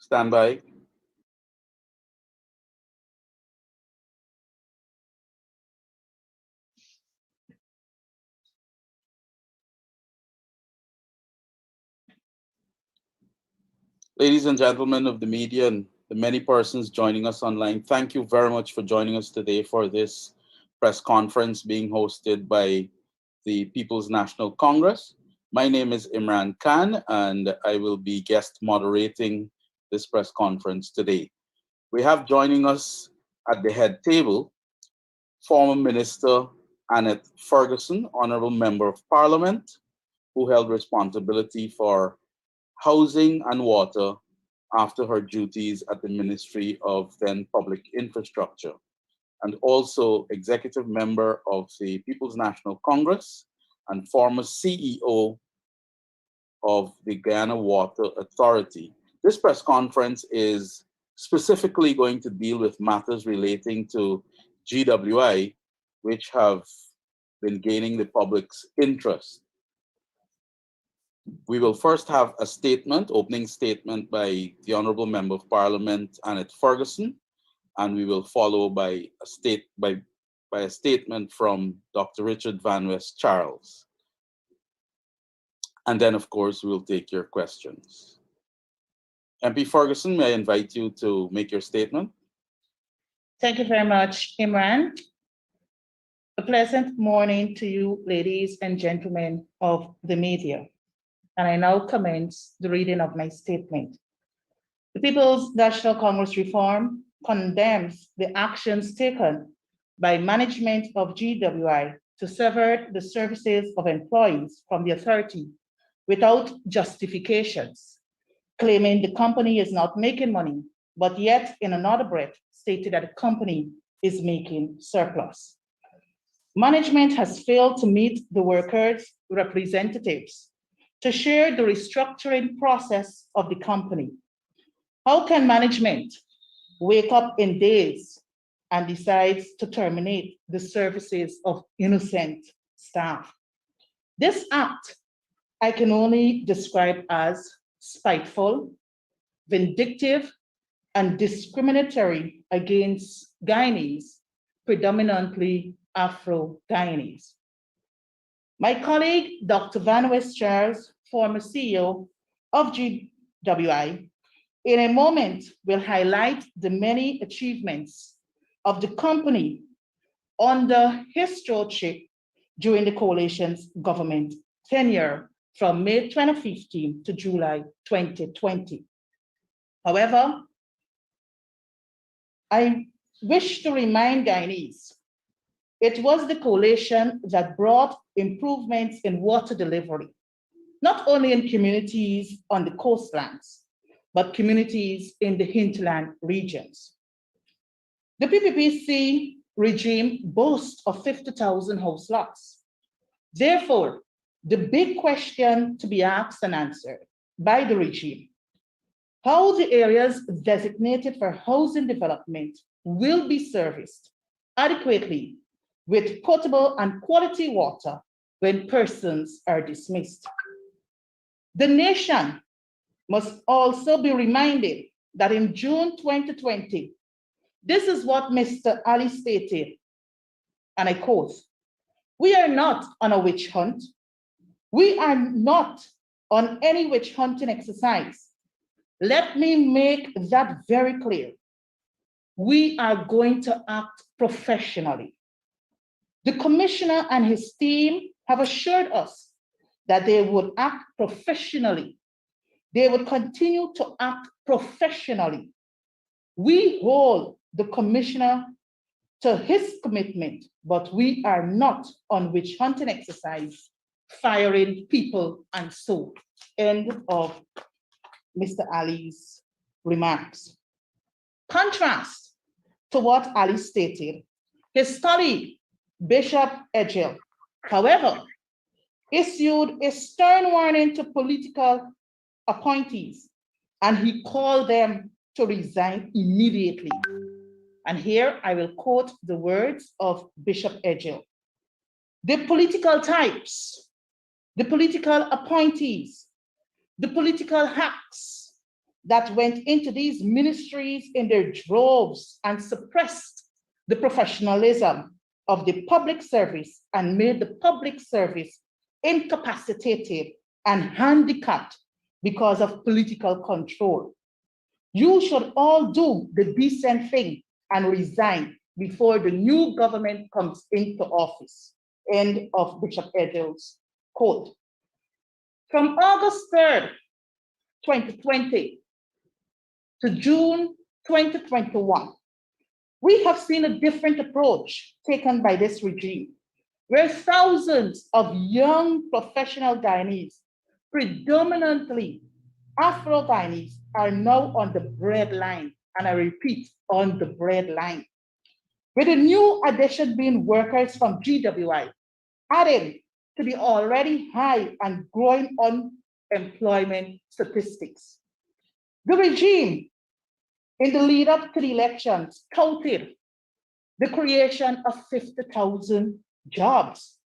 Stand by. Ladies and gentlemen of the media and the many persons joining us online, thank you very much for joining us today for this press conference being hosted by the People's National Congress. My name is Imran Khan, and I will be guest moderating this press conference today. We have joining us at the head table former Minister Annette Ferguson, Honorable Member of Parliament, who held responsibility for housing and water after her duties at the Ministry of then Public Infrastructure, and also executive member of the People's National Congress and former CEO of the Guyana Water Authority. This press conference is specifically going to deal with matters relating to GWI, which have been gaining the public's interest. We will first have a statement, opening statement by the Honorable Member of Parliament, Annette Ferguson, and we will follow by a statement from Dr. Richard Van West Charles. And then, of course, we'll take your questions. MP Ferguson, may I invite you to make your statement? Thank you very much, Imran. A pleasant morning to you, ladies and gentlemen of the media. And I now commence the reading of my statement. The People's National Congress Reform condemns the actions taken by management of GWI to sever the services of employees from the authority without justifications, claiming the company is not making money, but yet in another breath stated that the company is making surplus. Management has failed to meet the workers' representatives to share the restructuring process of the company. How can management wake up in days and decides to terminate the services of innocent staff? This act I can only describe as spiteful, vindictive, and discriminatory against Guyanese, predominantly Afro-Guyanese. My colleague, Dr. Van West Charles, former CEO of GWI, in a moment will highlight the many achievements of the company under his stewardship during the coalition's government tenure from May 2015 to July 2020. However, I wish to remind Guyanese, it was the coalition that brought improvements in water delivery, not only in communities on the coastlands, but communities in the hinterland regions. The PPPC regime boasts of 50,000 house lots. Therefore, the big question to be asked and answered by the regime, how the areas designated for housing development will be serviced adequately with potable and quality water when persons are dismissed. The nation must also be reminded that in June 2020, this is what Mr. Ali stated, and I quote, "We are not on a witch hunt. We are not on any witch hunting exercise. Let me make that very clear. We are going to act professionally." The commissioner and his team have assured us that they would act professionally. They would continue to act professionally. We hold the commissioner to his commitment, but we are not on witch hunting exercise, firing people and so. End of Mr. Ali's remarks. Contrast to what Ali stated, his colleague, Bishop Edgell, however, issued a stern warning to political appointees, and he called them to resign immediately. And here I will quote the words of Bishop Edgell. "The political types, the political appointees, the political hacks that went into these ministries in their droves and suppressed the professionalism of the public service and made the public service incapacitated and handicapped because of political control. You should all do the decent thing and resign before the new government comes into office. End of Bishop Edel's quote. From August 3rd, 2020 to June 2021, we have seen a different approach taken by this regime, where thousands of young professional Guyanese, predominantly Afro-Guyanese, are now on the breadline, and I repeat, on the breadline. With the new addition being workers from GWI, added to the already high and growing unemployment statistics. The regime, in the lead up to the elections, touted the creation of 50,000 jobs.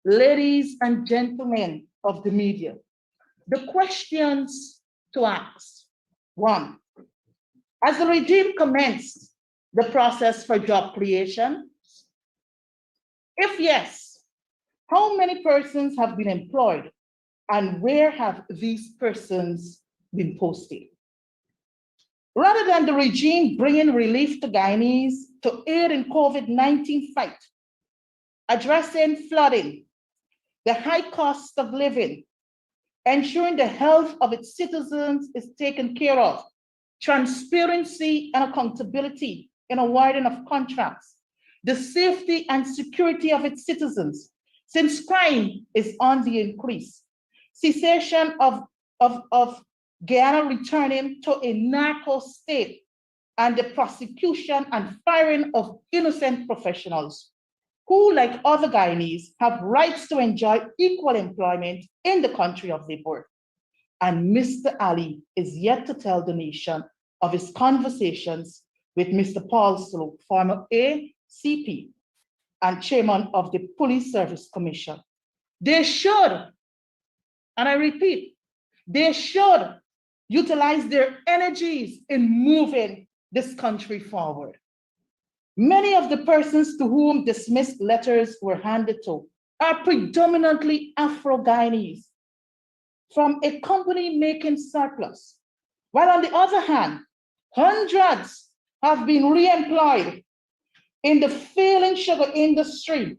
Ladies and gentlemen of the media, the questions to ask: one, has the regime commenced the process for job creation? If yes, how many persons have been employed and where have these persons been posted? Rather than the regime bringing relief to Guyanese to aid in COVID-19 fight, addressing flooding, the high cost of living, ensuring the health of its citizens is taken care of, transparency and accountability in awarding of contracts, the safety and security of its citizens, since crime is on the increase, cessation of Guyana returning to a narco state, and the prosecution and firing of innocent professionals who, like other Guyanese, have rights to enjoy equal employment in the country of their birth. And Mr. Ali is yet to tell the nation of his conversations with Mr. Paul Slope, former ACP and chairman of the Police Service Commission. They should, and I repeat, they should utilize their energies in moving this country forward. Many of the persons to whom dismissed letters were handed to are predominantly Afro-Guyanese from a company making surplus, while on the other hand, hundreds have been re-employed in the failing sugar industry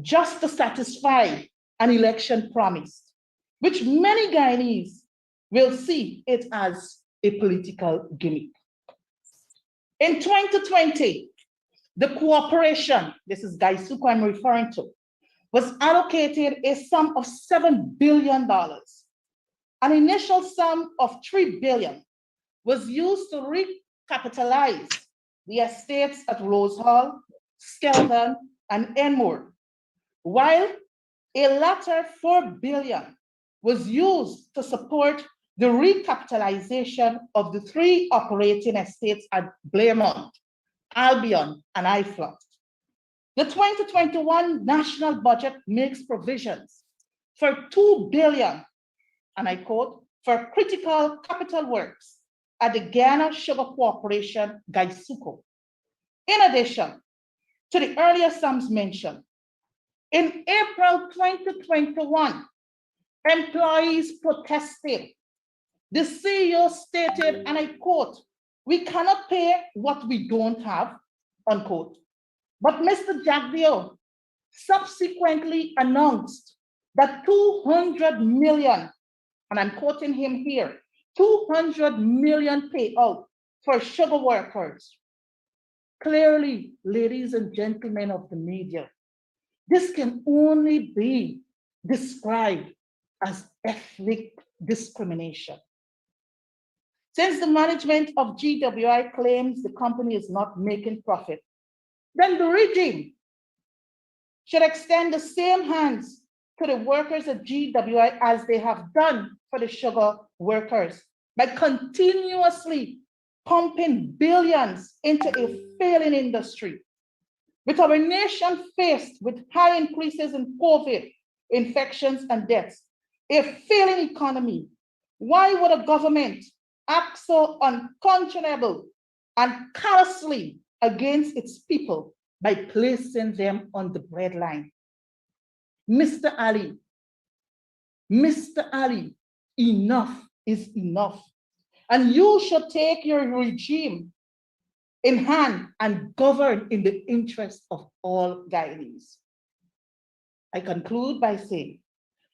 just to satisfy an election promise, which many Guyanese will see it as a political gimmick. In 2020, the cooperation, this is Gaisuko I'm referring to, was allocated a sum of $7 billion. An initial sum of $3 billion was used to recapitalize the estates at Rose Hall, Skelton, and Enmore, while a latter $4 billion was used to support the recapitalization of the 3 operating estates at Blairmont, Albion, and Iflot. The 2021 national budget makes provisions for $2 billion, and I quote, for critical capital works at the Guyana Sugar Corporation, Gaisuko. In addition to the earlier sums mentioned, in April 2021, employees protested. The CEO stated, and I quote, "We cannot pay what we don't have," unquote. But Mr. Jagdeo subsequently announced that 200 million, and I'm quoting him here, 200 million payout for sugar workers. Clearly, ladies and gentlemen of the media, this can only be described as ethnic discrimination. Since the management of GWI claims the company is not making profit, then the regime should extend the same hands to the workers at GWI as they have done for the sugar workers by continuously pumping billions into a failing industry. With our nation faced with high increases in COVID infections and deaths, a failing economy, why would a government act so unconscionable and callously against its people by placing them on the breadline. Mr. Ali, enough is enough. And you should take your regime in hand and govern in the interest of all Guyanese. I conclude by saying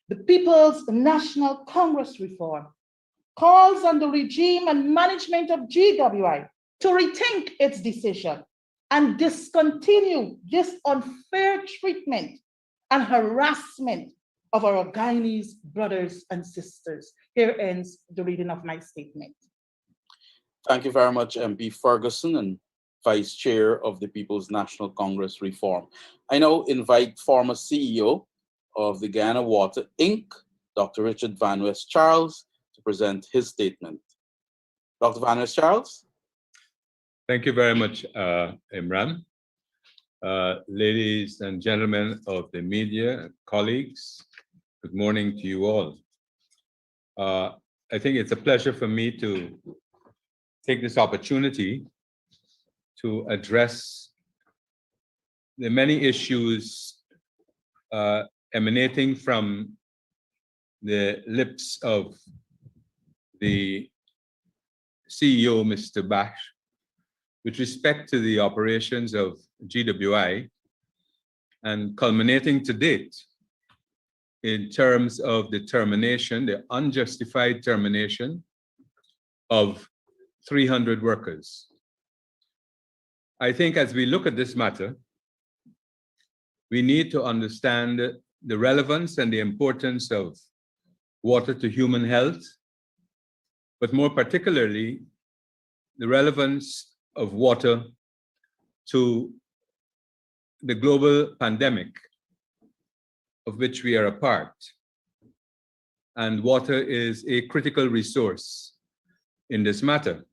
the People's National Congress reform calls on the regime and management of GWI to rethink its decision and discontinue this unfair treatment and harassment of our Guyanese brothers and sisters. Here ends the reading of my statement. Thank you very much, MP Ferguson and Vice Chair of the People's National Congress Reform. I now invite former CEO of the Guyana Water, Inc., Dr. Richard Van West Charles, to present his statement. Dr. Van West Charles. Thank you very much, Imran. Ladies and gentlemen of the media, colleagues, good morning to you all. I think it's a pleasure for me to take this opportunity to address the many issues emanating from the lips of the CEO, Mr. Bash, with respect to the operations of GWI and culminating to date in terms of the termination, the unjustified termination of 300 workers. I think as we look at this matter, we need to understand the relevance and the importance of water to human health, but more particularly, the relevance of water to the global pandemic of which we are a part. And water is a critical resource in this matter.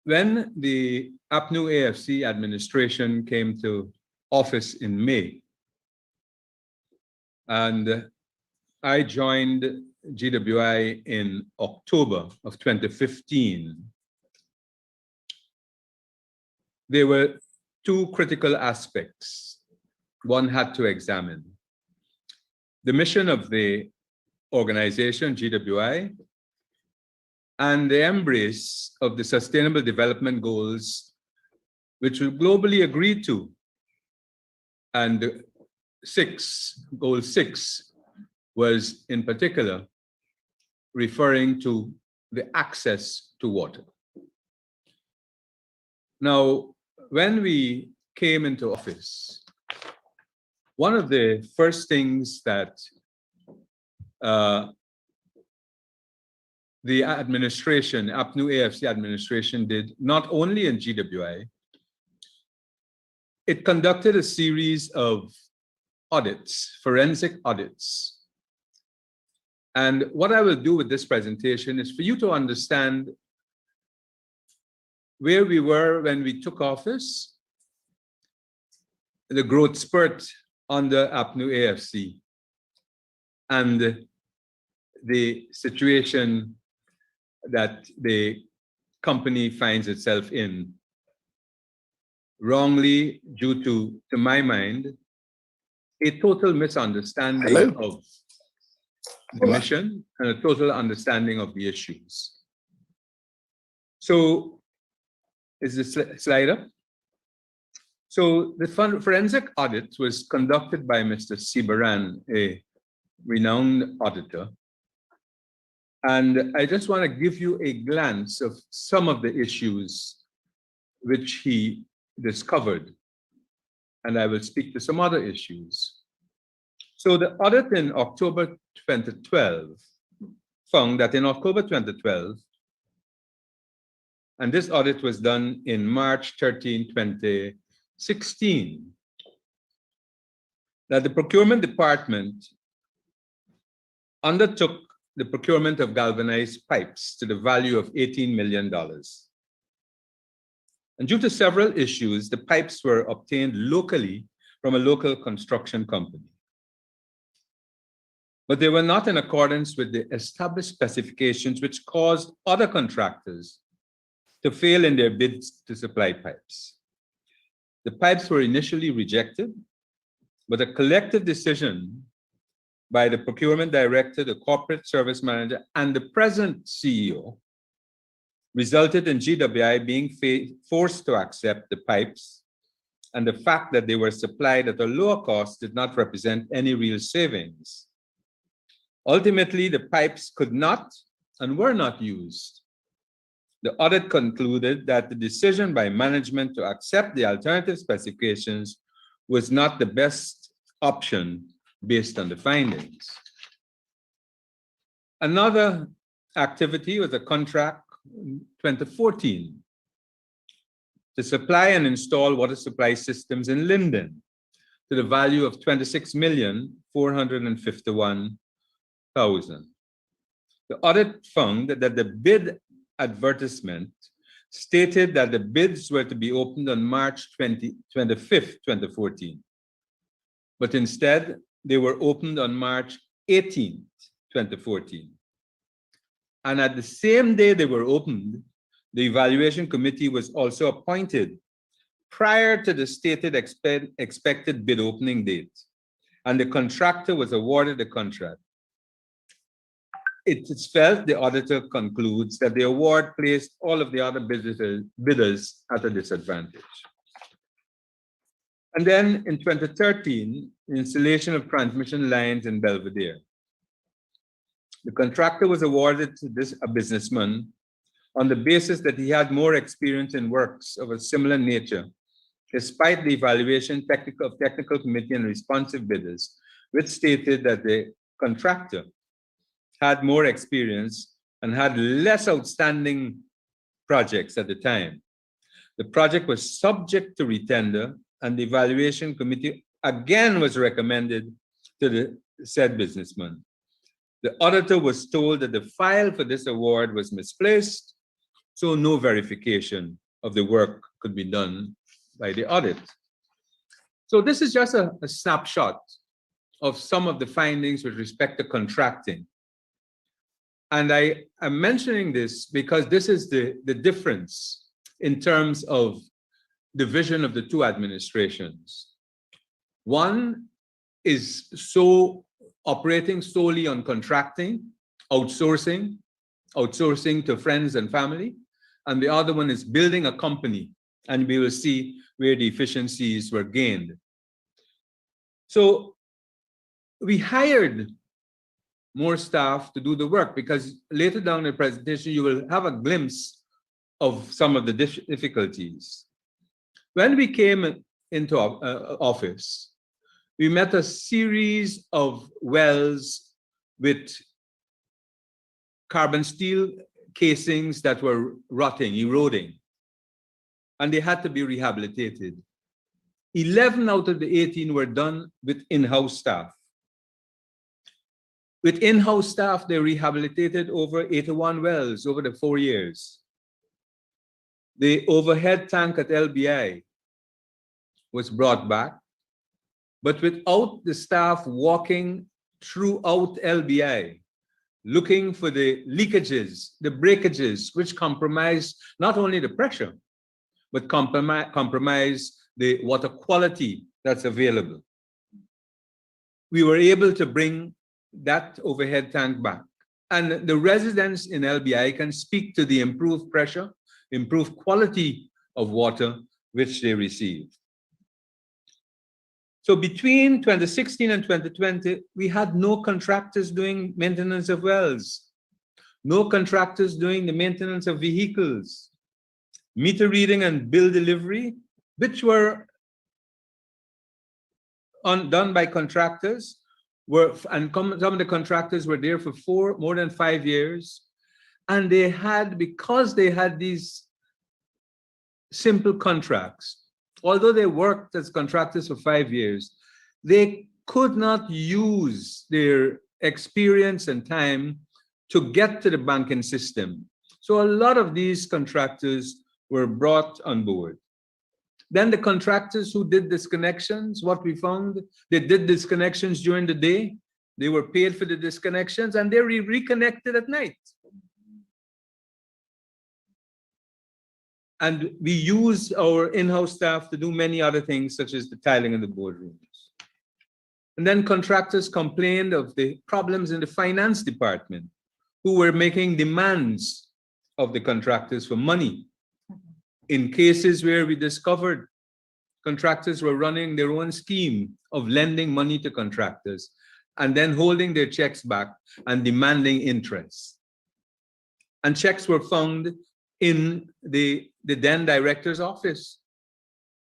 When the APNU AFC administration came to office in May, and I joined GWI in October of 2015, there were two critical aspects one had to examine. The mission of the organization, GWI, and the embrace of the Sustainable Development Goals, which were globally agreed to. And Goal 6 was in particular referring to the access to water. Now, when we came into office, one of the first things that the administration, APNU AFC administration, did, not only in GWI, it conducted a series of audits, forensic audits. And what I will do with this presentation is for you to understand where we were when we took office, the growth spurt under APNU AFC, and the situation that the company finds itself in, wrongly due to my mind, a total misunderstanding of the mission and a total understanding of the issues. So, is the slide up? So the forensic audit was conducted by Mr. Sibaran, a renowned auditor. And I just want to give you a glance of some of the issues which he discovered. And I will speak to some other issues. So the audit in October 2012 found that in October 2012, and this audit was done in March 13, 2016, that the procurement department undertook the procurement of galvanized pipes to the value of $18 million. And due to several issues, the pipes were obtained locally from a local construction company. but they were not in accordance with the established specifications, which caused other contractors to fail in their bids to supply pipes. The pipes were initially rejected, but a collective decision by the procurement director, the corporate service manager, and the present CEO resulted in GWI being forced to accept the pipes, and the fact that they were supplied at a lower cost did not represent any real savings. Ultimately, the pipes could not and were not used. The audit concluded that the decision by management to accept the alternative specifications was not the best option based on the findings. Another activity was a contract in 2014 to supply and install water supply systems in Linden to the value of $26,451,000. The audit found that the bid advertisement stated that the bids were to be opened on March 25th, 2014. But instead, they were opened on March 18th, 2014. And at the same day they were opened, the evaluation committee was also appointed prior to the stated expected bid opening date, and the contractor was awarded the contract. It is felt, the auditor concludes, that the award placed all of the other bidders at a disadvantage. And then in 2013, the installation of transmission lines in Belvedere. The contractor was awarded to a businessman on the basis that he had more experience in works of a similar nature, despite the evaluation technical committee and responsive bidders, which stated that the contractor had more experience and had less outstanding projects at the time. The project was subject to retender, and the evaluation committee again was recommended to the said businessman. The auditor was told that the file for this award was misplaced, so no verification of the work could be done by the audit. So this is just a snapshot of some of the findings with respect to contracting. And I am mentioning this because this is the difference in terms of the vision of the two administrations. One is operating solely on contracting, outsourcing to friends and family, and the other one is building a company, and we will see where the efficiencies were gained. So we hired more staff to do the work, because later down in the presentation, you will have a glimpse of some of the difficulties. When we came into office, we met a series of wells with carbon steel casings that were rotting, eroding, and they had to be rehabilitated. 11 out of the 18 were done with in-house staff. With in-house staff, they rehabilitated over 81 wells over the 4 years. The overhead tank at LBI was brought back, but without the staff walking throughout LBI, looking for the leakages, the breakages, which compromise not only the pressure, but compromise the water quality that's available. We were able to bring that overhead tank back. And the residents in LBI can speak to the improved pressure, improved quality of water which they receive. So between 2016 and 2020, we had no contractors doing maintenance of wells, no contractors doing the maintenance of vehicles, meter reading and bill delivery, which were done by contractors, some of the contractors were there for more than 5 years, and because they had these simple contracts, although they worked as contractors for 5 years, they could not use their experience and time to get to the banking system. So a lot of these contractors were brought on board. Then the contractors who did disconnections, what we found, they did disconnections during the day They were paid for the disconnections and they reconnected at night. And we use our in-house staff to do many other things, such as the tiling in the boardrooms. And then contractors complained of the problems in the finance department, who were making demands of the contractors for money. In cases where we discovered contractors were running their own scheme of lending money to contractors and then holding their checks back and demanding interest. And checks were found in the then director's office,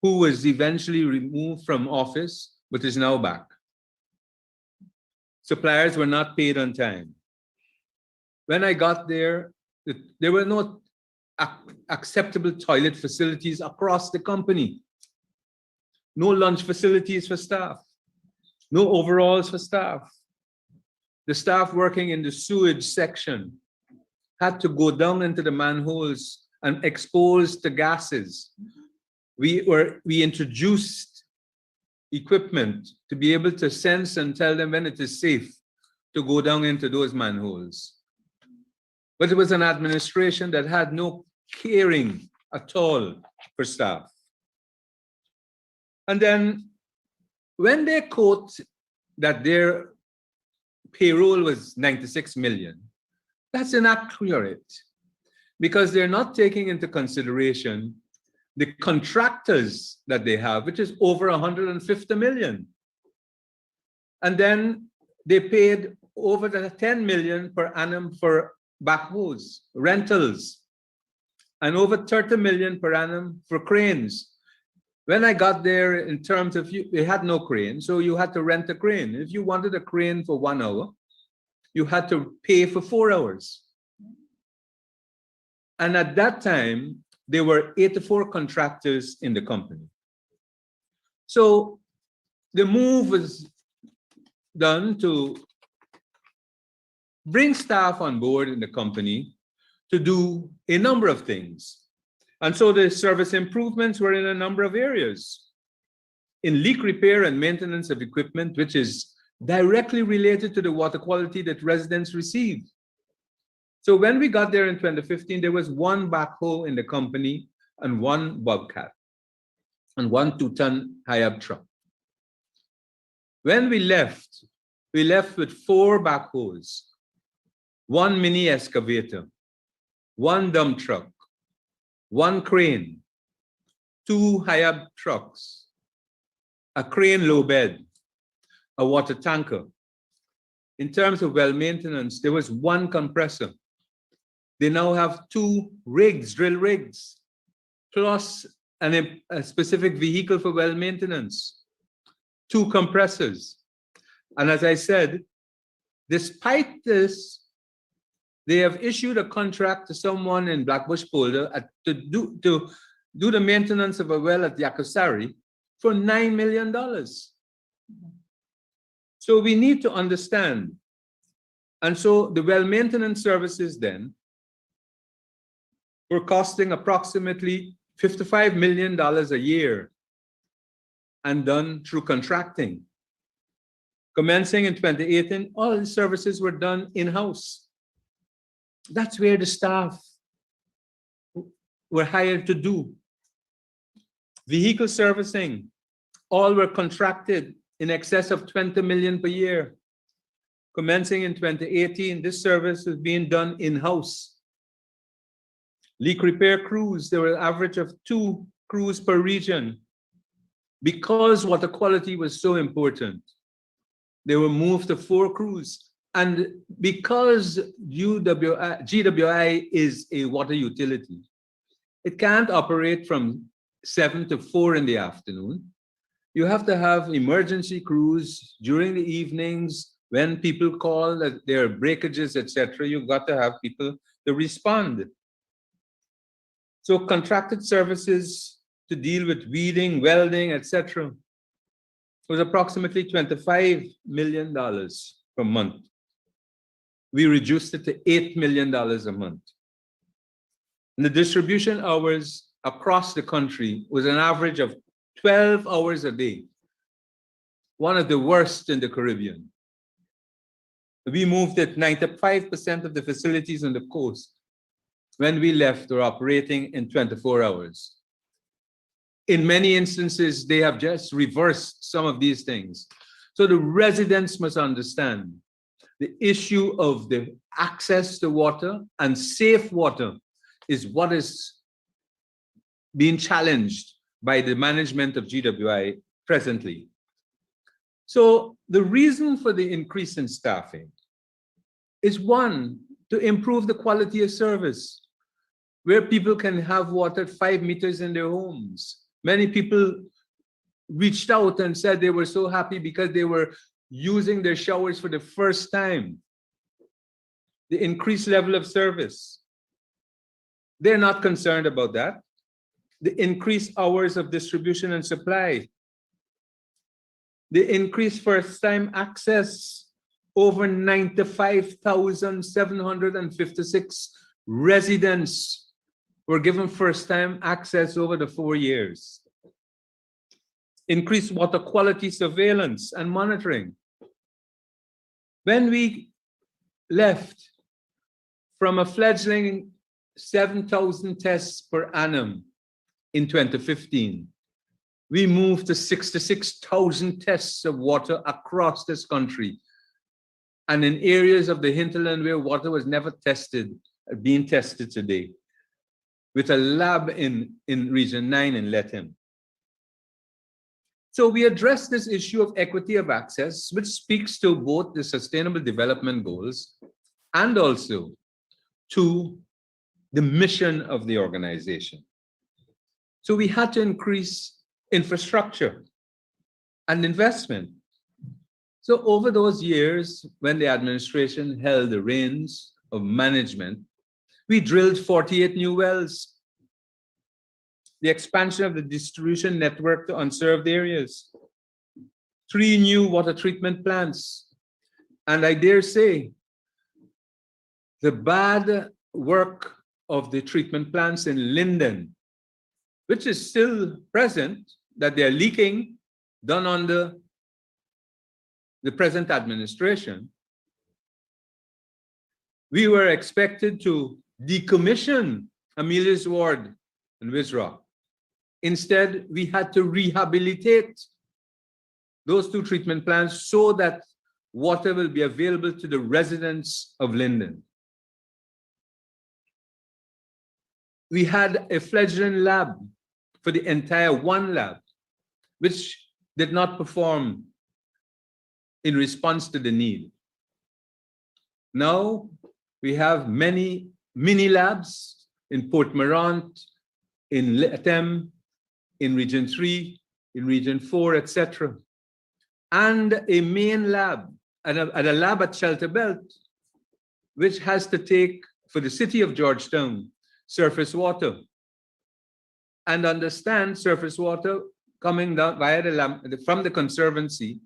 who was eventually removed from office, but is now back. Suppliers were not paid on time. When I got there, there were no acceptable toilet facilities across the company. No lunch facilities for staff. No overalls for staff. The staff working in the sewage section had to go down into the manholes and exposed to gases. We introduced equipment to be able to sense and tell them when it is safe to go down into those manholes. But it was an administration that had no caring at all for staff. And then when they quote that their payroll was 96 million, that's inaccurate, because they're not taking into consideration the contractors that they have, which is over 150 million. And then they paid over the 10 million per annum for backhoes, rentals, and over 30 million per annum for cranes. When I got there, in terms of, they had no crane, so you had to rent a crane. If you wanted a crane for 1 hour, you had to pay for 4 hours. And at that time, there were 84 contractors in the company. So the move was done to bring staff on board in the company to do a number of things. And so the service improvements were in a number of areas. In leak repair and maintenance of equipment, which is directly related to the water quality that residents receive. So when we got there in 2015, there was one backhoe in the company and one bobcat and one 2-ton high-up truck. When we left with 4 backhoes, 1 mini excavator, 1 dump truck, 1 crane, 2 high-up trucks, a crane low bed, a water tanker. In terms of well maintenance, there was 1 compressor. They now have 2 rigs, drill rigs, plus a specific vehicle for well maintenance, 2 compressors. And as I said, despite this, they have issued a contract to someone in Blackbush Polder to do the maintenance of a well at Yakosari for $9 million. So we need to understand. And so the well maintenance services then were costing approximately $55 million a year and done through contracting. Commencing in 2018, all the services were done in-house. That's where the staff were hired to do. Vehicle servicing, all were contracted in excess of 20 million per year. Commencing in 2018, this service is being done in-house. Leak repair crews, there were an average of 2 crews per region. Because water quality was so important, they were moved to 4 crews. And because GWI is a water utility, it can't operate from 7 to 4 in the afternoon. You have to have emergency crews during the evenings when people call that there are breakages, etc. You've got to have people to respond. So contracted services to deal with weeding, welding, etc. was approximately $25 million per month. We reduced it to $8 million a month. And the distribution hours across the country was an average of 12 hours a day, one of the worst in the Caribbean. we moved it 95% of the facilities on the coast when we left were operating in 24 hours. In many instances, they have just reversed some of these things. So the residents must understand the issue of the access to water and safe water is what is being challenged by the management of GWI presently. So the reason for the increase in staffing is one, to improve the quality of service, where people can have water 5 meters in their homes. Many people reached out and said they were so happy because they were using their showers for the first time. The increased level of service. They're not concerned about that. The increased hours of distribution and supply. The increased first-time access. Over 95,756 residents were given first-time access over the 4 years. Increased water quality surveillance and monitoring. When we left from a fledgling 7,000 tests per annum in 2015, we moved to 66,000 tests of water across this country. And in areas of the hinterland where water was never tested, being tested today, with a lab in Region 9 in Lethem. So we address this issue of equity of access, which speaks to both the Sustainable Development Goals and also to the mission of the organization. So we had to increase infrastructure and investment. So over those years, when the administration held the reins of management, we drilled 48 new wells. The expansion of the distribution network to unserved areas. 3 new water treatment plants. And I dare say, the bad work of the treatment plants in Linden, which is still present, that they're leaking, done under the present administration. We were expected to decommission Amelia's Ward and Wizrock. Instead, we had to rehabilitate those 2 treatment plants so that water will be available to the residents of Linden. We had a fledgling lab for the entire 1 lab, which did not perform in response to the need. Now we have many mini labs in Port Morant, in Lethem, in Region 3, in Region 4, etc. And a main lab, and a lab at Shelter Belt, which has to take, for the city of Georgetown, surface water. And understand surface water coming down via from the Conservancy,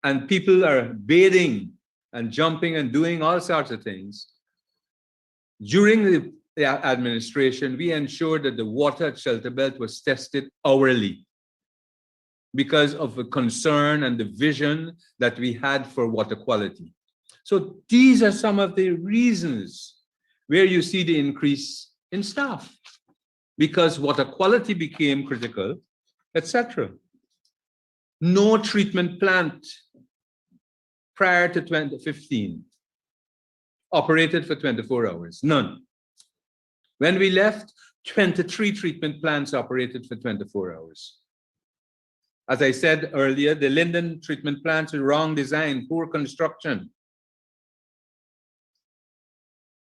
and people are bathing and jumping and doing all sorts of things. During the administration, we ensured that the water at Shelter Belt was tested hourly because of the concern and the vision that we had for water quality. So these are some of the reasons where you see the increase in staff, because water quality became critical, etc. No treatment plant prior to 2015 operated for 24 hours, none. When we left, 23 treatment plants operated for 24 hours. As I said earlier, the Linden treatment plants were wrong design, poor construction.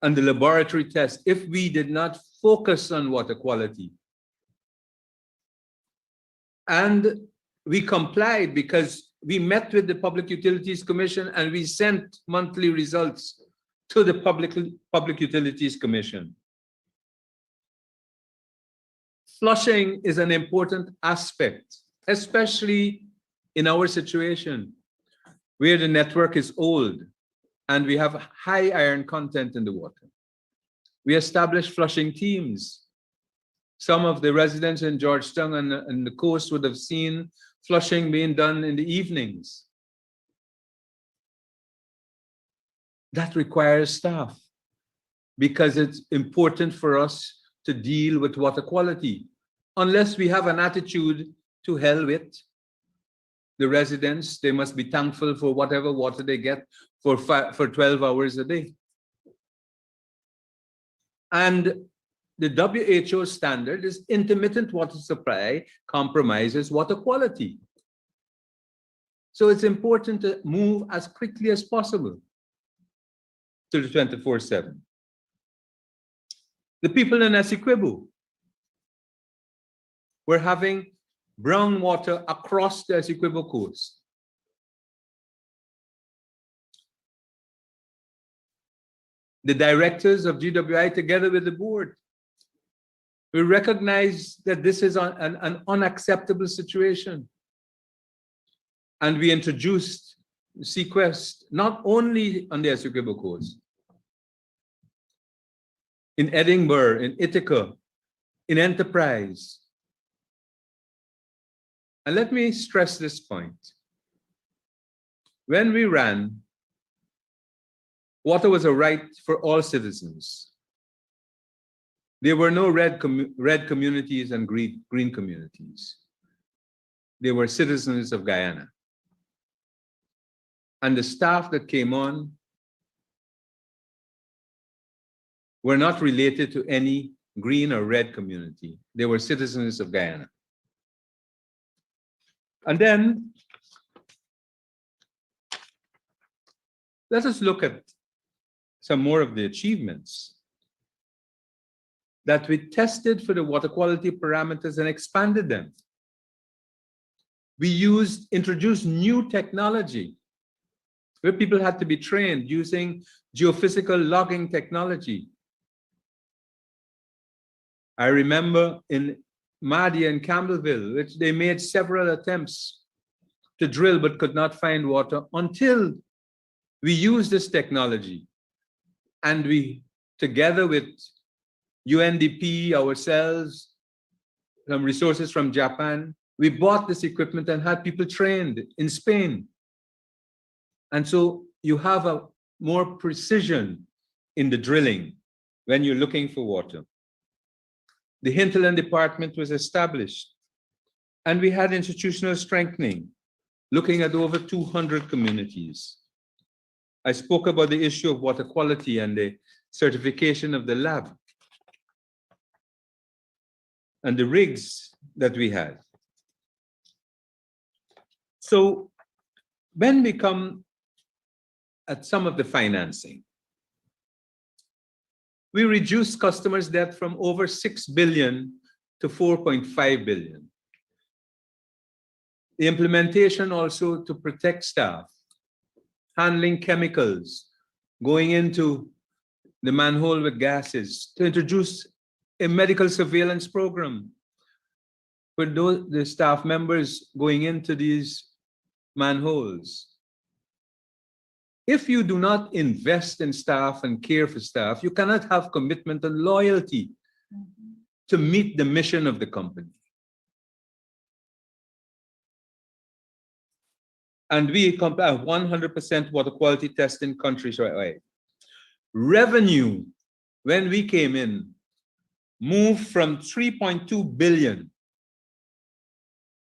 And the laboratory test, if we did not focus on water quality. And we complied because we met with the Public Utilities Commission and we sent monthly results to the Public Utilities Commission. Flushing is an important aspect, especially in our situation where the network is old and we have high iron content in the water. We established flushing teams. Some of the residents in Georgetown and the coast would have seen flushing being done in the evenings. That requires staff because it's important for us to deal with water quality. Unless we have an attitude to hell with the residents, they must be thankful for whatever water they get for 12 hours a day. And the WHO standard is intermittent water supply compromises water quality. So it's important to move as quickly as possible to the 24/7. The people in Essequibo were having brown water across the Essequibo coast. The directors of GWI, together with the board, we recognize that this is an unacceptable situation. And we introduced Sequest not only on the Essequibo coast, in Edinburgh, in Ithaca, in Enterprise. And let me stress this point. When we ran, water was a right for all citizens. There were no red communities and green communities. They were citizens of Guyana. And the staff that came on were not related to any green or red community. They were citizens of Guyana. And then let us look at some more of the achievements that we tested for the water quality parameters and expanded them. We introduced new technology where people had to be trained using geophysical logging technology. I remember in Mahdia and Campbellville, which they made several attempts to drill but could not find water until we used this technology. And we, together with UNDP, ourselves, some resources from Japan, we bought this equipment and had people trained in Spain. And so you have a more precision in the drilling when you're looking for water. The hinterland department was established, and we had institutional strengthening, looking at over 200 communities. I spoke about the issue of water quality and the certification of the lab and the rigs that we had. So when we come at some of the financing, we reduced customers' debt from over 6 billion to 4.5 billion. The implementation also to protect staff, handling chemicals, going into the manhole with gases, to introduce a medical surveillance program for the staff members going into these manholes. If you do not invest in staff and care for staff, you cannot have commitment and loyalty to meet the mission of the company. And we compare 100% water quality testing countrywide. Revenue, when we came in, moved from 3.2 billion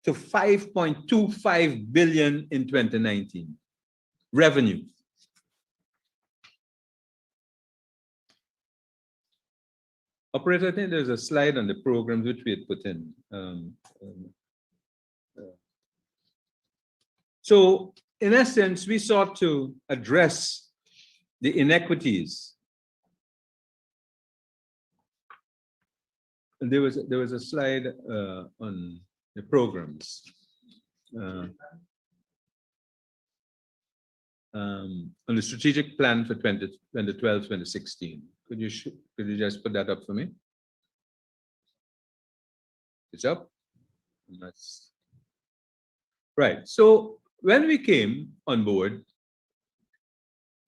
to 5.25 billion in 2019. Revenue. Operator, I think there's a slide on the programs which we had put in. So in essence, we sought to address the inequities. And there was a slide on the programs. On the strategic plan for 2012-2016. Could you just put that up for me? It's up. That's right. So when we came on board,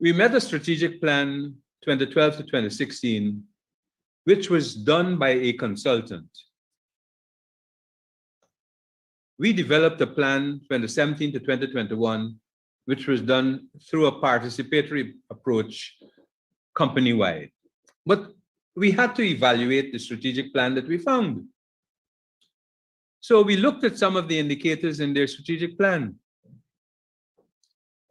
we met a strategic plan 2012 to 2016, which was done by a consultant. We developed a plan 2017 to 2021, which was done through a participatory approach company-wide. But we had to evaluate the strategic plan that we found. So we looked at some of the indicators in their strategic plan.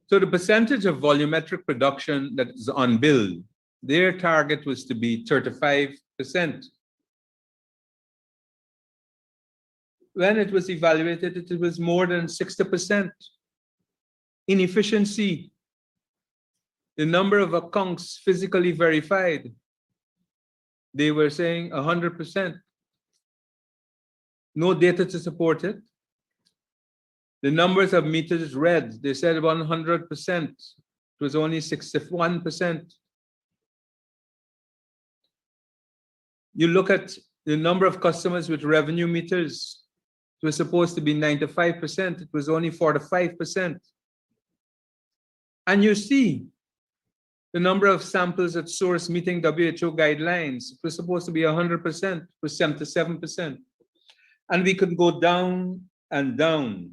So the percentage of volumetric production that is unbilled, their target was to be 35%. When it was evaluated, it was more than 60%. Inefficiency, the number of accounts physically verified, they were saying 100%. No data to support it. The numbers of meters read, they said 100%. It was only 61%. You look at the number of customers with revenue meters, it was supposed to be 95%. It was only 45%. And you see the number of samples at source meeting WHO guidelines, it was supposed to be 100%, it was 77%. And we could go down and down.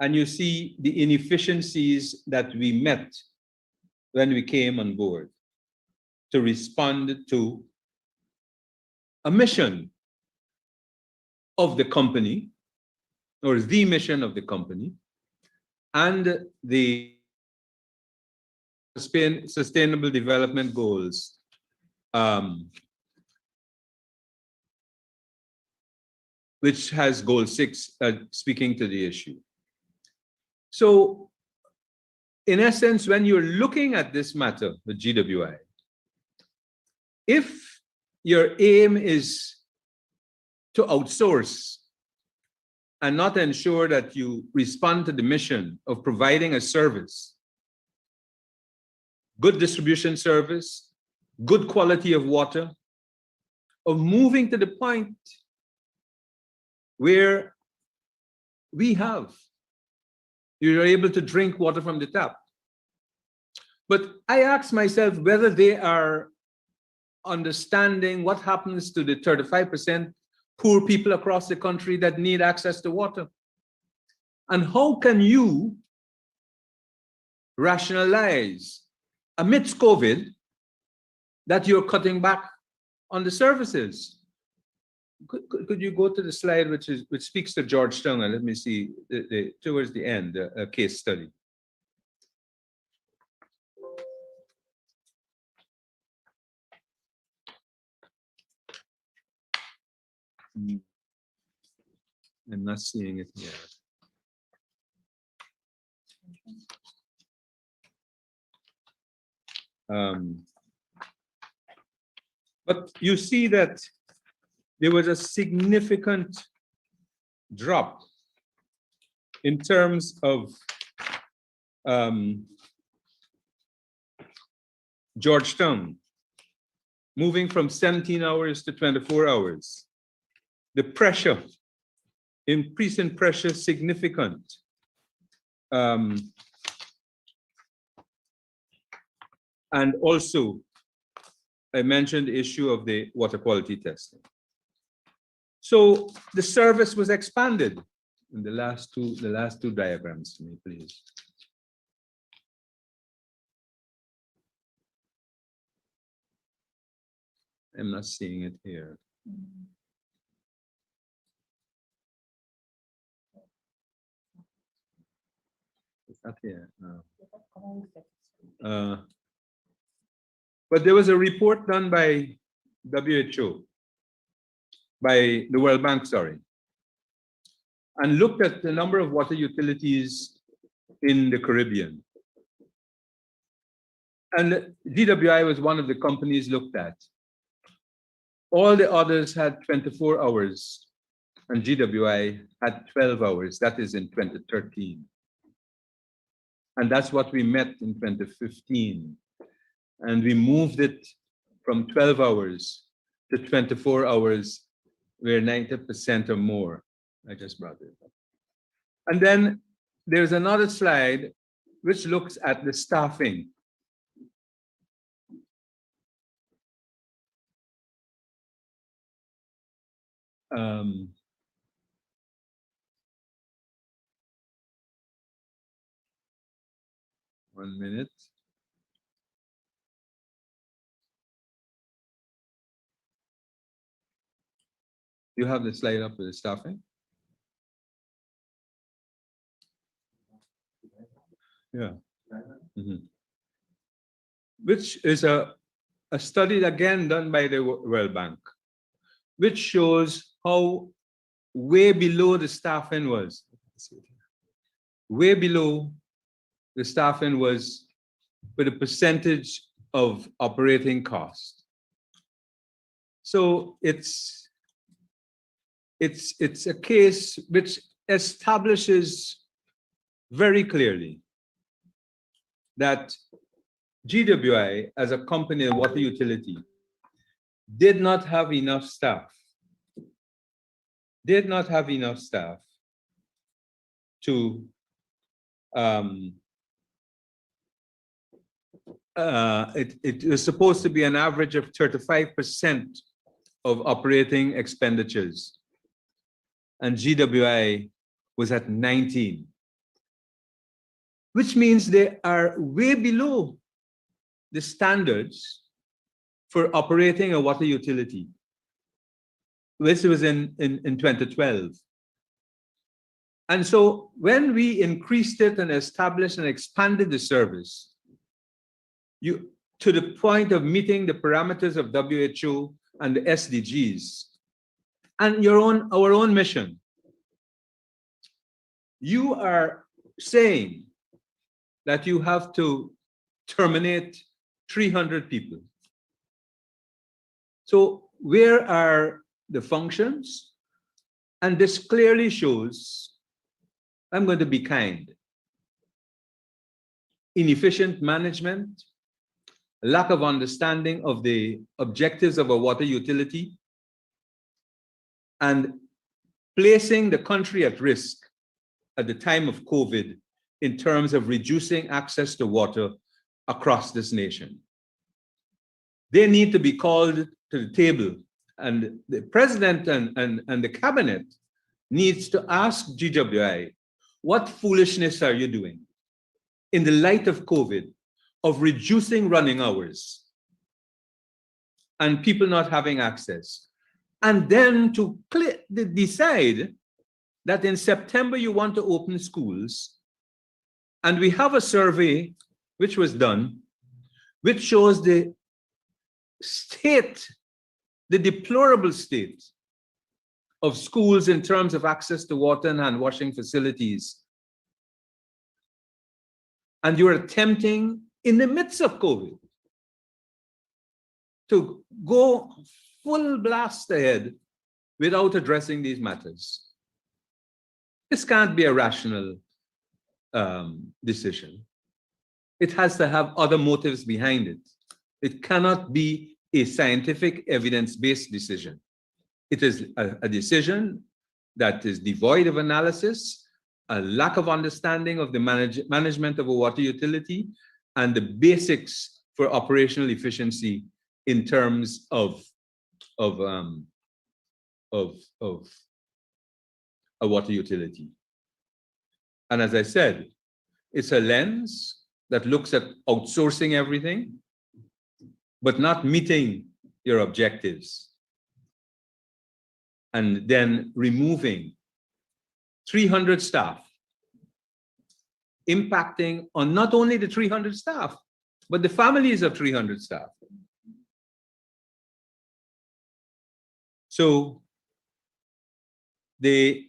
And you see the inefficiencies that we met when we came on board to respond to a mission of the company, or the mission of the company, and the Sustainable Development Goals, which has goal 6, speaking to the issue. So, in essence, when you're looking at this matter, the GWI, if your aim is to outsource and not ensure that you respond to the mission of providing a service, good distribution service, good quality of water, of moving to the point where you're able to drink water from the tap. But I ask myself whether they are understanding what happens to the 35% poor people across the country that need access to water. And how can you rationalize amidst COVID that you're cutting back on the services? Could you go to the slide which speaks to Georgetown, and let me see towards the end a case study. I'm not seeing it here. But you see that there was a significant drop in terms of Georgetown, moving from 17 hours to 24 hours. The pressure, increase in pressure, significant. And also, I mentioned the issue of the water quality testing. So the service was expanded. In the last two diagrams to me, please. I'm not seeing it here. It's not here. No. But there was a report done by WHO, by the World Bank, sorry, and looked at the number of water utilities in the Caribbean. And GWI was one of the companies looked at. All the others had 24 hours, and GWI had 12 hours. That is in 2013. And that's what we met in 2015. And we moved it from 12 hours to 24 hours, where 90% or more. I just brought it up. And then there's another slide which looks at the staffing. 1 minute. You have the slide up with the staffing? Yeah. Mhm. Which is a study again done by the World Bank, which shows how way below the staffing was. Way below the staffing was with a percentage of operating cost. So it's a case which establishes very clearly that GWI as a company, a water utility, did not have enough staff. Did not have enough staff to it was supposed to be an average of 35% of operating expenditures, and GWI was at 19, which means they are way below the standards for operating a water utility. This was in 2012. And so when we increased it and established and expanded the service, to the point of meeting the parameters of WHO and the SDGs and our own mission, you are saying that you have to terminate 300 people. So where are the functions? And this clearly shows, I'm going to be kind, inefficient management, lack of understanding of the objectives of a water utility, and placing the country at risk at the time of COVID in terms of reducing access to water across this nation. They need to be called to the table, and the president and the cabinet needs to ask GWI, what foolishness are you doing in the light of COVID of reducing running hours and people not having access? And then to decide that in September you want to open schools. And we have a survey which was done, which shows the state, the deplorable state of schools in terms of access to water and hand washing facilities. And you're attempting in the midst of COVID to go full blast ahead without addressing these matters. This can't be a rational decision. It has to have other motives behind it. It cannot be a scientific evidence-based decision. It is a decision that is devoid of analysis, a lack of understanding of the management of a water utility, and the basics for operational efficiency in terms of a water utility. And as I said, it's a lens that looks at outsourcing everything, but not meeting your objectives. And then removing 300 staff, impacting on not only the 300 staff, but the families of 300 staff. So the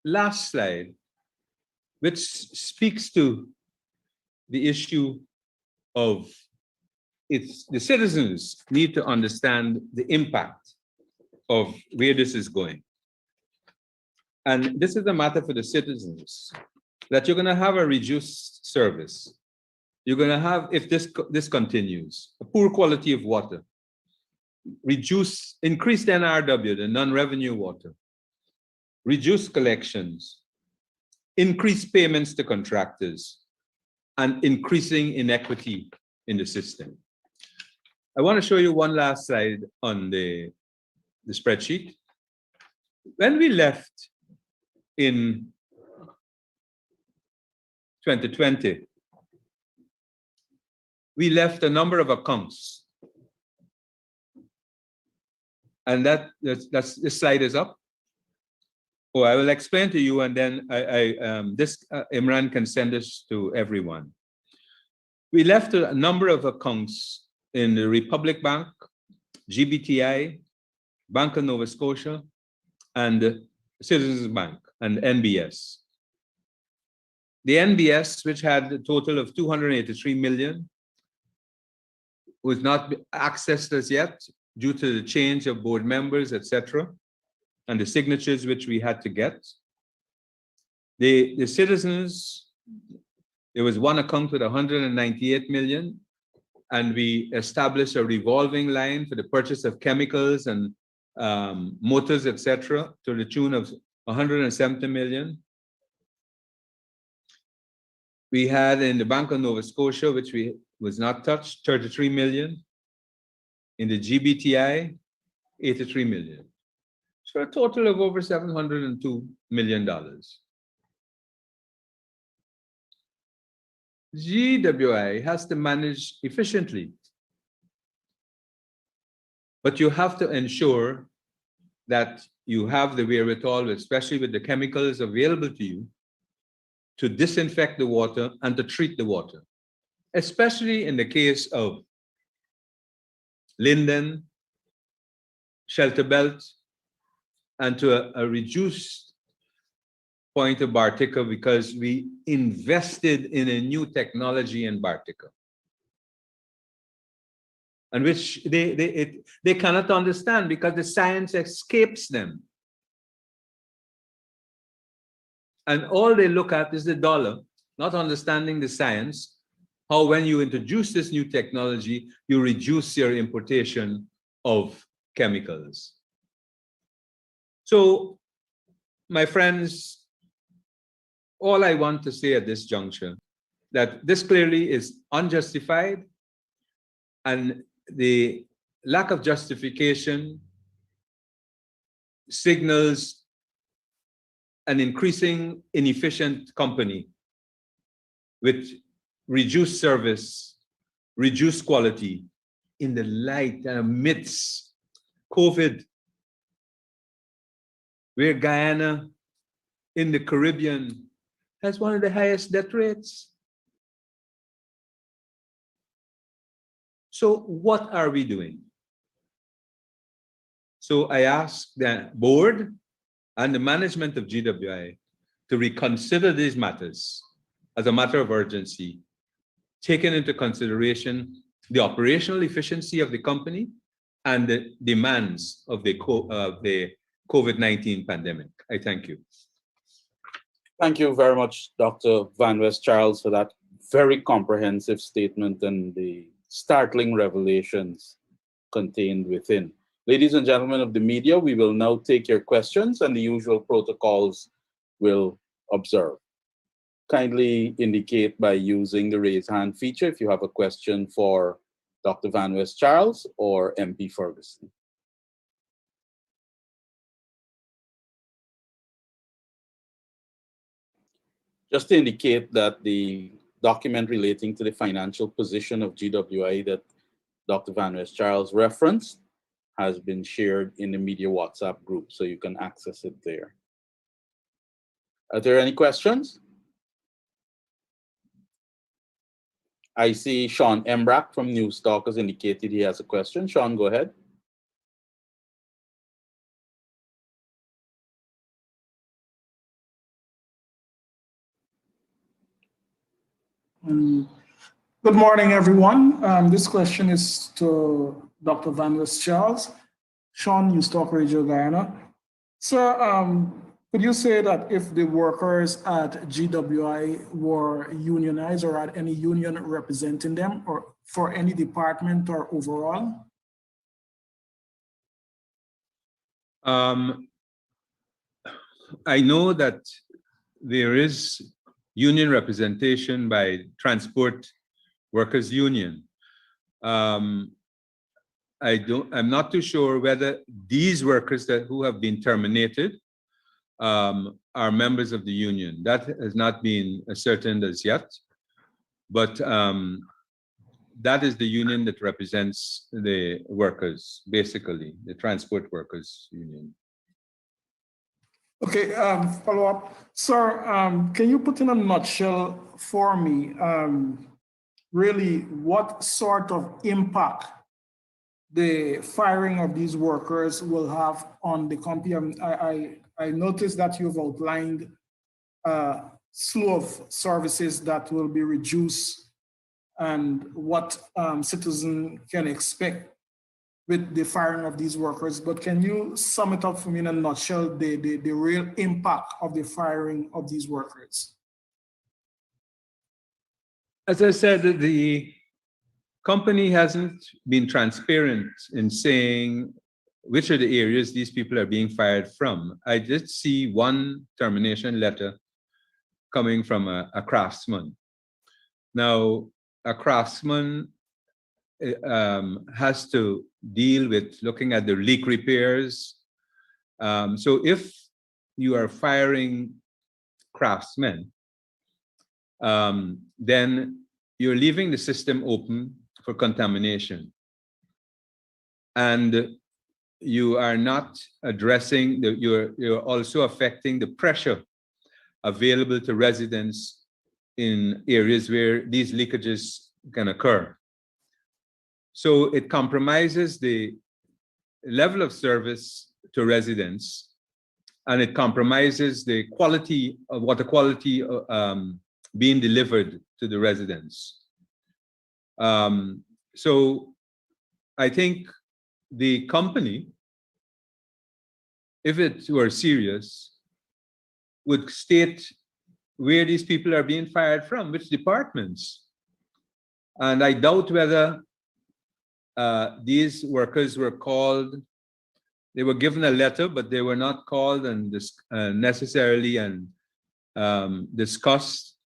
last slide, which speaks to the issue of the citizens need to understand the impact of where this is going. And this is a matter for the citizens, that you're going to have a reduced service. You're going to have, if this continues, a poor quality of water, increased NRW, the non-revenue water, reduced collections, increased payments to contractors, and increasing inequity in the system. I want to show you one last slide on the spreadsheet. When we left in 2020, we left a number of accounts. And that's this slide is up. Oh, I will explain to you, and then Imran can send this to everyone. We left a number of accounts in the Republic Bank, GBTI, Bank of Nova Scotia, and Citizens Bank and NBS. The NBS, which had a total of 283 million, was not accessed as yet due to the change of board members, etc., and the signatures which we had to get. The Citizens, there was one account with 198 million, and we established a revolving line for the purchase of chemicals and motors, etc., to the tune of 170 million. We had in the Bank of Nova Scotia, which was not touched, 33 million. In the GBTI, 83 million. So a total of over $702 million. GWI has to manage efficiently. But you have to ensure that you have the wherewithal, especially with the chemicals available to you, to disinfect the water and to treat the water, especially in the case of Linden, Shelter Belt, and to a reduced point of Bartica, because we invested in a new technology in Bartica, and which they cannot understand because the science escapes them. And all they look at is the dollar, not understanding the science, how when you introduce this new technology, you reduce your importation of chemicals. So, my friends, all I want to say at this juncture, that this clearly is unjustified, and the lack of justification signals an increasing inefficient company with reduced service, reduced quality in the light amidst COVID, where Guyana in the Caribbean has one of the highest death rates. So what are we doing? So I ask the board and the management of GWI to reconsider these matters as a matter of urgency, taking into consideration the operational efficiency of the company and the demands of the COVID-19 pandemic. I thank you. Thank you very much, Dr. Van West Charles, for that very comprehensive statement and the startling revelations contained within. Ladies and gentlemen of the media, we will now take your questions, and the usual protocols will observe. Kindly indicate by using the raise hand feature if you have a question for Dr. Van West Charles or MP Ferguson. Just to indicate that the document relating to the financial position of GWI that Dr. Van West Charles referenced has been shared in the media WhatsApp group, so you can access it there. Are there any questions? I see Sean Embrack from Newstalk has indicated he has a question. Sean, go ahead. Good morning, everyone. This question is to Dr. Van West Charles. Sean, Newstalk Radio Guyana. Sir, could you say that if the workers at GWI were unionized or had any union representing them, or for any department or overall? I know that there is union representation by Transport Workers Union. I'm not too sure whether these workers who have been terminated are members of the union. That has not been ascertained as yet. But that is the union that represents the workers, basically, the transport workers union. Okay, follow up. Sir, can you put in a nutshell for me, really what sort of impact the firing of these workers will have on the company? I noticed that you've outlined a slew of services that will be reduced and what citizens can expect with the firing of these workers. But can you sum it up for me in a nutshell, the real impact of the firing of these workers? As I said, the company hasn't been transparent in saying which are the areas these people are being fired from. I did see one termination letter coming from a craftsman. Now, a craftsman has to deal with looking at the leak repairs. So if you are firing craftsmen, then you're leaving the system open for contamination. And you are not addressing, you're also affecting the pressure available to residents in areas where these leakages can occur. So it compromises the level of service to residents, and it compromises the quality of water quality being delivered to the residents. So I think the company, if it were serious, would state where these people are being fired from, which departments. And I doubt whether these workers were called. They were given a letter, but they were not called and necessarily and discussed.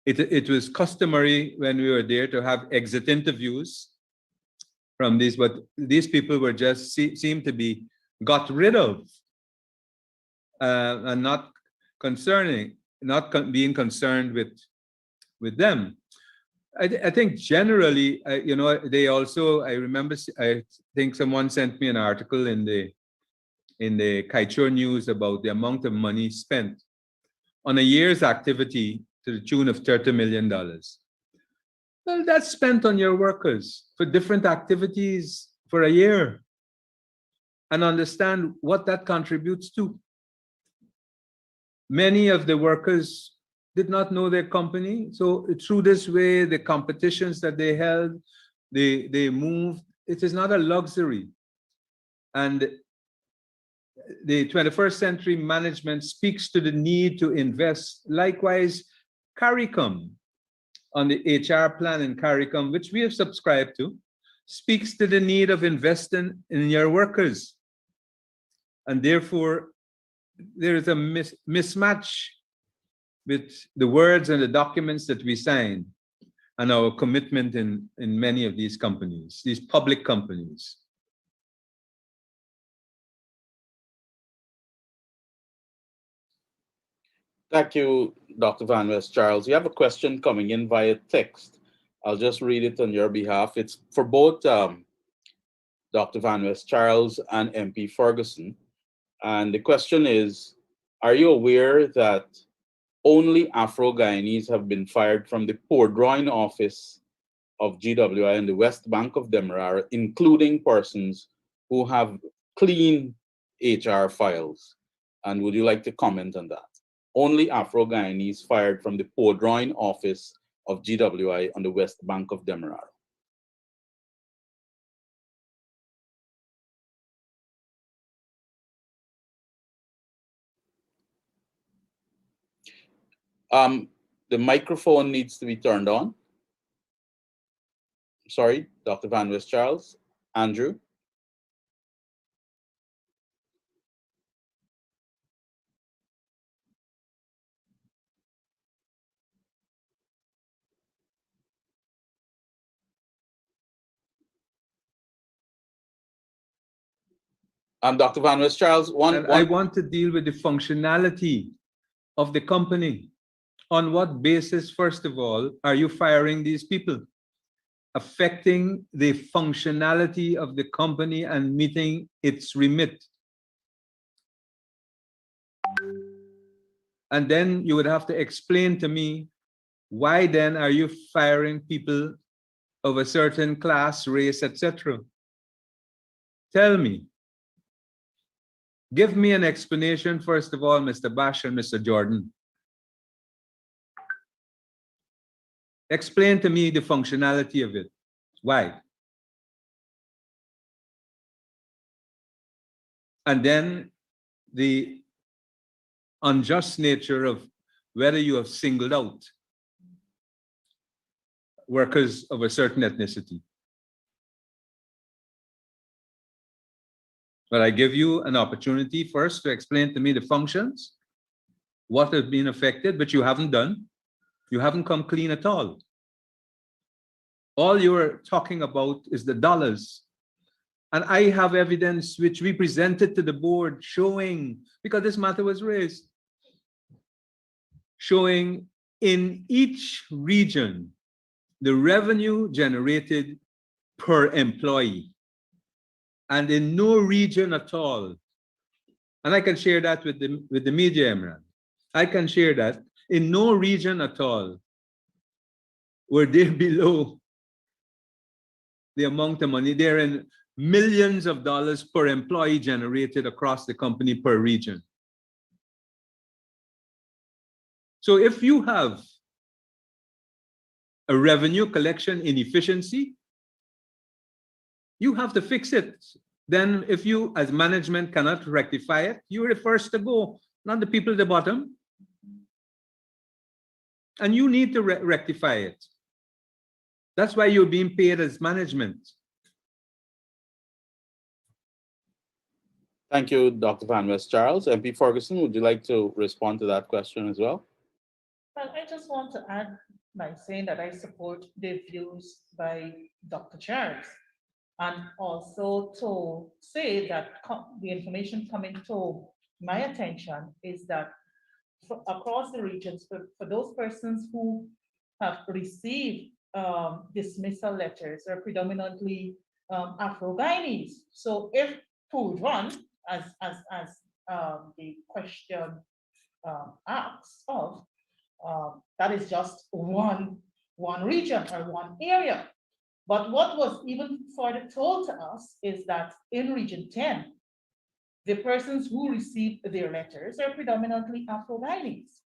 It was customary when we were there to have exit interviews from these, but these people were just seemed to be got rid of and not being concerned with them. I think generally, they also, I remember, I think someone sent me an article in the Kaichur News about the amount of money spent on a year's activity to the tune of $30 million. Well, that's spent on your workers for different activities for a year, and understand what that contributes to. Many of the workers did not know their company. So through this way, the competitions that they held, they moved. It is not a luxury. And the 21st century management speaks to the need to invest. Likewise, CARICOM, on the HR plan in CARICOM, which we have subscribed to, speaks to the need of investing in your workers. And therefore, there is a mismatch with the words and the documents that we sign and our commitment in many of these companies, these public companies. Thank you, Dr. Van West Charles. You have a question coming in via text. I'll just read it on your behalf. It's for both Dr. Van West Charles and MP Ferguson. And the question is, are you aware that only Afro-Guyanese have been fired from the port drawing office of GWI in the West Bank of Demerara, including persons who have clean HR files? And would you like to comment on that? Only Afro-Guyanese fired from the port drawing office of GWI on the West Bank of Demerara. The microphone needs to be turned on. Sorry, Dr. Van West Charles. Andrew? Dr. Van West Charles, I want to deal with the functionality of the company. On what basis, first of all, are you firing these people? Affecting the functionality of the company and meeting its remit. And then you would have to explain to me, why then are you firing people of a certain class, race, etc.? Tell me. Give me an explanation, first of all, Mr. Bash and Mr. Jordan. Explain to me the functionality of it. Why? And then the unjust nature of whether you have singled out workers of a certain ethnicity. But I give you an opportunity first to explain to me the functions, what has been affected, but you haven't done. You haven't come clean at all. All you're talking about is the dollars. And I have evidence which we presented to the board showing, because this matter was raised, showing in each region the revenue generated per employee. And in no region at all, and I can share that with the media, Imran. I can share that in no region at all were they below the amount of money. They're in millions of dollars per employee generated across the company per region. So if you have a revenue collection inefficiency, you have to fix it. Then if you as management cannot rectify it, you're the first to go, not the people at the bottom. And you need to rectify it. That's why you're being paid as management. Thank you, Dr. Van West Charles. MP Ferguson, would you like to respond to that question as well? Well, I just want to add by saying that I support the views by Dr. Charles, and also to say that the information coming to my attention is that across the regions, for those persons who have received dismissal letters are predominantly Afro-Guyanese. So if pooled run, as the question asks of, that is just one region or one area. But what was even further told to us is that in Region 10, the persons who received their letters are predominantly Afro-Guyanese.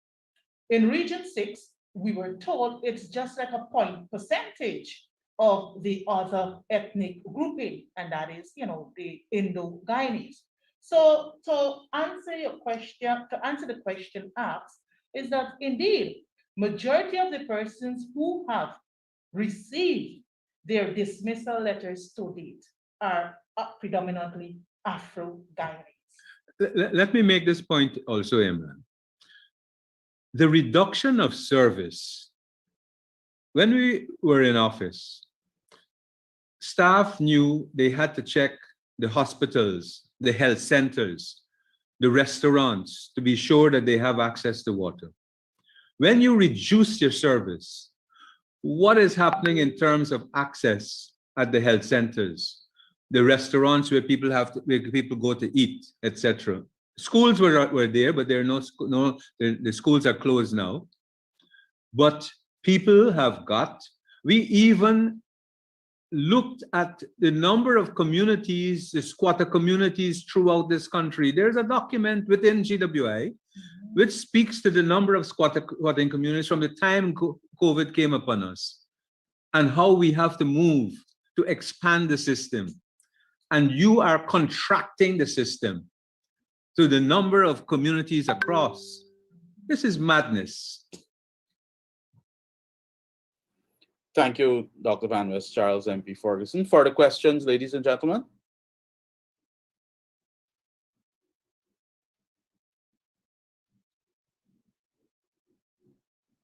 In Region 6, we were told it's just like a percentage of the other ethnic grouping, and that is, the Indo-Guyanese. So to answer the question asked, is that indeed, majority of the persons who have received their dismissal letters to date are predominantly Afro-Guyanese. Let me make this point also, Imran. The reduction of service, when we were in office, staff knew they had to check the hospitals, the health centers, the restaurants to be sure that they have access to water. When you reduce your service, what is happening in terms of access at the health centers, the restaurants where people go to eat, etc.? Schools were there, but there are the schools are closed now. But people have we even looked at the number of communities, the squatter communities throughout this country. There's a document within GWI which speaks to the number of squatting communities from the time COVID came upon us and how we have to move to expand the system. And you are contracting the system to the number of communities across. This is madness. Thank you, Dr. Van West Charles, MP Ferguson. Further questions, ladies and gentlemen?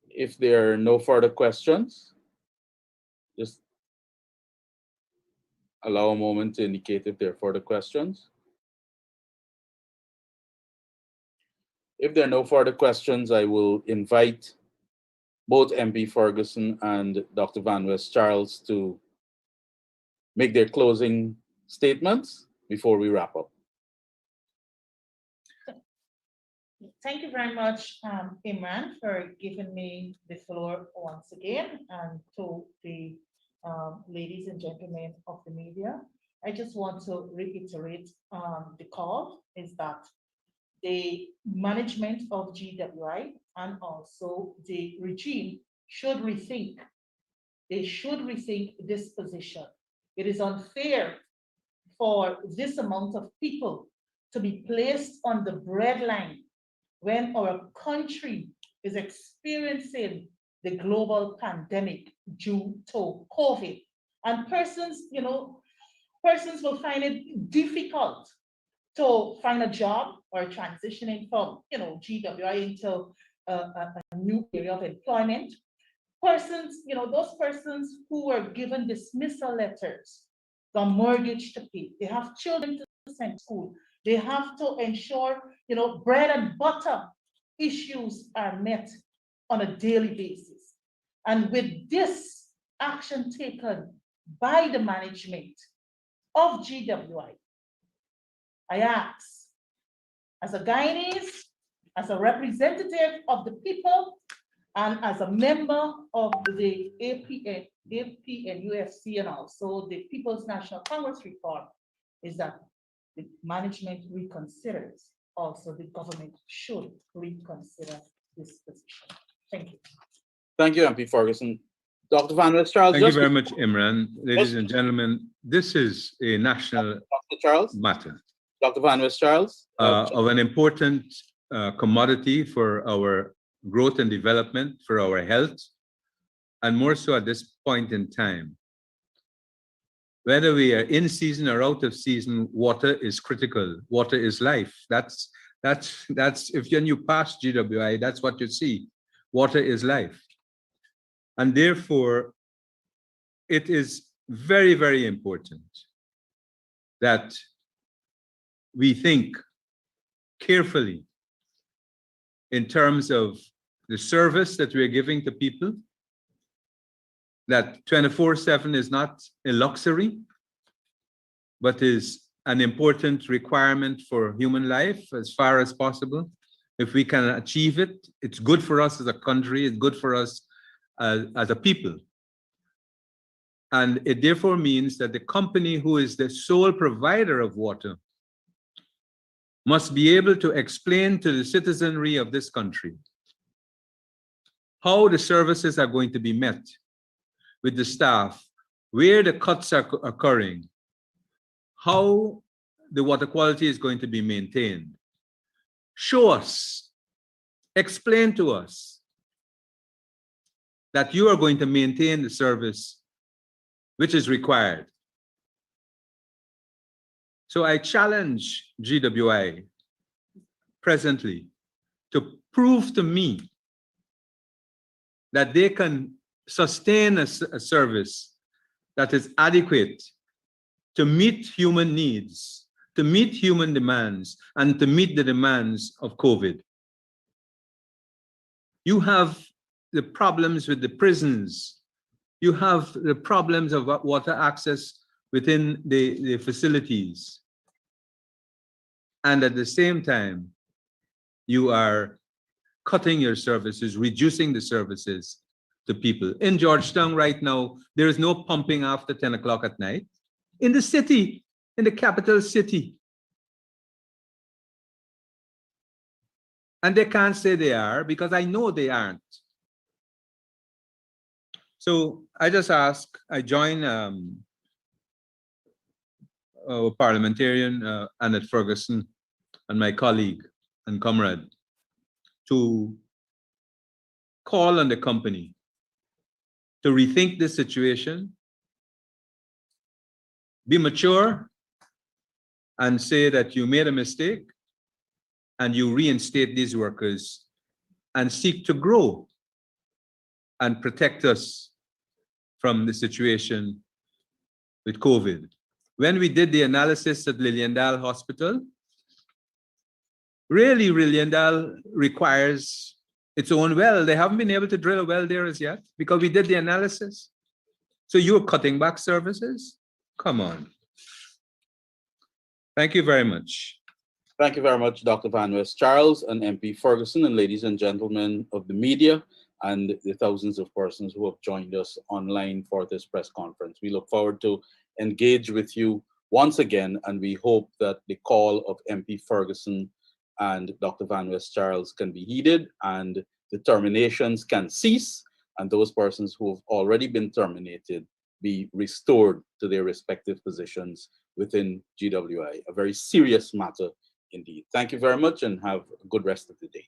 If there are no further questions, just allow a moment to indicate if there are further questions. If there are no further questions, I will invite both MP Ferguson and Dr. Van West Charles to make their closing statements before we wrap up. Thank you very much, Imran, for giving me the floor once again, and to the ladies and gentlemen of the media. I just want to reiterate the call is that the management of GWI and also the regime should rethink. They should rethink this position. It is unfair for this amount of people to be placed on the breadline when our country is experiencing the global pandemic due to COVID. And persons will find it difficult to find a job or transitioning from, GWI into a new area of employment. Persons, those persons who were given dismissal letters, the mortgage to pay, they have children to send to school, they have to ensure, bread and butter issues are met on a daily basis. And with this action taken by the management of GWI, I ask, as a Guyanese, as a representative of the people, and as a member of the APN, UFC, and also the People's National Congress reform, is that the management reconsiders. Also, the government should reconsider this position. Thank you. Thank you, MP Ferguson. Dr. Van West Charles. Thank you very much, Imran. Ladies and gentlemen, this is a national Dr. Charles, matter Dr. Van West Charles, of an important commodity for our growth and development, for our health, and more so at this point in time. Whether we are in season or out of season, water is critical. Water is life. That's if you pass GWI, that's what you see. Water is life. And therefore, it is very, very important that we think carefully in terms of the service that we're giving to people, that 24/7 is not a luxury, but is an important requirement for human life as far as possible. If we can achieve it, it's good for us as a country, it's good for us as a people. And it therefore means that the company who is the sole provider of water must be able to explain to the citizenry of this country how the services are going to be met with the staff, where the cuts are occurring, how the water quality is going to be maintained. Show us, explain to us that you are going to maintain the service which is required. So I challenge GWI presently to prove to me that they can sustain a service that is adequate to meet human needs, to meet human demands, and to meet the demands of COVID. You have the problems with the prisons. You have the problems of water access within the facilities. And at the same time, you are cutting your services, reducing the services to people. In Georgetown right now, there is no pumping after 10 o'clock at night. In the city, in the capital city. And they can't say they are because I know they aren't. So I just ask, I join our parliamentarian, Annette Ferguson, and my colleague and comrade to call on the company to rethink this situation, be mature, and say that you made a mistake and you reinstate these workers and seek to grow and protect us from the situation with COVID. When we did the analysis at Liliendal Hospital, really Liliendal requires its own well. They haven't been able to drill a well there as yet because we did the analysis. So you're cutting back services? Come on. Thank you very much. Thank you very much, Dr. Van West Charles and MP Ferguson, and ladies and gentlemen of the media and the thousands of persons who have joined us online for this press conference. We look forward to engage with you once again, and we hope that the call of MP Ferguson and Dr. Van West Charles can be heeded and the terminations can cease, and those persons who have already been terminated be restored to their respective positions within GWI, a very serious matter indeed. Thank you very much and have a good rest of the day.